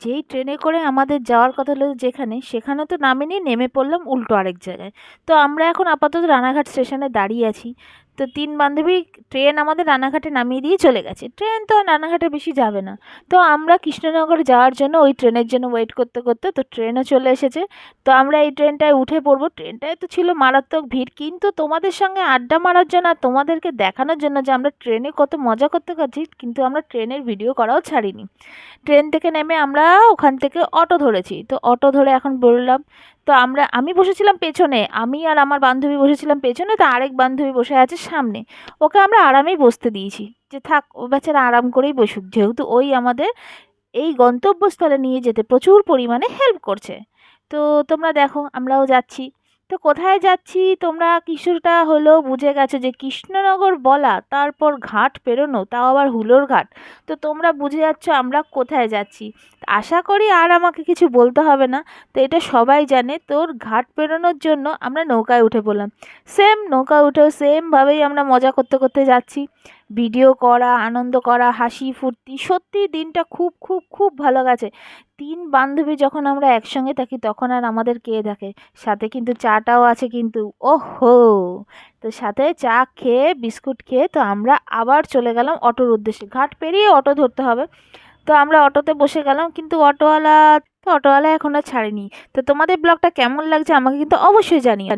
যেই ট্রেনে করে আমাদের যাওয়ার কথা হলো যেখানে, সেখানে তো নামিনি, নেমে পড়লাম উল্টো আরেক জায়গায়। তো আমরা এখন আপাতত রানাঘাট স্টেশনে দাঁড়িয়ে আছি। তো ৩ বান্ধবী, ট্রেন আমাদের রানাঘাটে নামিয়ে দিয়ে চলে গেছে। ট্রেন তো আর রানাঘাটে বেশি যাবে না। তো আমরা কৃষ্ণনগর যাওয়ার জন্য ওই ট্রেনের জন্য ওয়েট করতে, করতে তো ট্রেনও চলে এসেছে। তো আমরা এই ট্রেনটায় উঠে পড়বো। ট্রেনটায় তো ছিল মারাত্মক ভিড়। কিন্তু তোমাদের সঙ্গে আড্ডা মারার জন্য আর তোমাদেরকে দেখানোর জন্য যে আমরা ট্রেনে কত মজা করতে পারছি, কিন্তু আমরা ট্রেনের ভিডিও করাও ছাড়িনি। ট্রেন থেকে নেমে আমরা ওখান থেকে অটো ধরেছি। তো অটো ধরে এখন বেরোলাম। তো আমি বসেছিলাম পেছনে, আমি আর আমার বান্ধবী বসেছিলাম পেছনে, তো আরেক বান্ধবী বসে আছে সামনে। ওকে আমরা আরামেই বসতে দিয়েছি, যে থাক ও বেচারা আরাম করেই বসুক, যেহেতু ওই আমাদের এই গন্তব্যস্থলে নিয়ে যেতে প্রচুর পরিমাণে হেল্প করছে। তো তোমরা দেখো আমরাও যাচ্ছি। তো কোথায় যাচ্ছি তোমরা কিছুটা হলেও বুঝে গেছো, যে কৃষ্ণনগর বলা, তারপর ঘাট পেরোনো, তাও আবার হুলোর ঘাট। তো তোমরা বুঝে যাচ্ছ আমরা কোথায় যাচ্ছি। আশা করি আর আমাকে কিছু বলতে হবে না। তো এটা সবাই জানে, তোর ঘাট পেরোনোর জন্য আমরা নৌকায় উঠে পড়লাম। সেম নৌকায় উঠেও সেমভাবেই আমরা মজা করতে করতে যাচ্ছি। ভিডিও করা, আনন্দ করা, হাসি ফুর্তি, সত্যিই দিনটা খুব খুব খুব ভালো গেছে। ৩ বান্ধবী যখন আমরা একসঙ্গে থাকি তখন আর আমাদের কে দেখে। সাথে কিন্তু চাটাও আছে কিন্তু। ওহো! তো সাথে চা খেয়ে, বিস্কুট খেয়ে তো আমরা আবার চলে গেলাম অটোর উদ্দেশ্যে। ঘাট পেরিয়ে অটো ধরতে হবে। তো আমরা অটোতে বসে গেলাম, কিন্তু অটোওয়ালা এখনো ছাড়েনি। তো তোমাদের ব্লগটা কেমন লাগছে আমাকে কিন্তু অবশ্যই জানিও।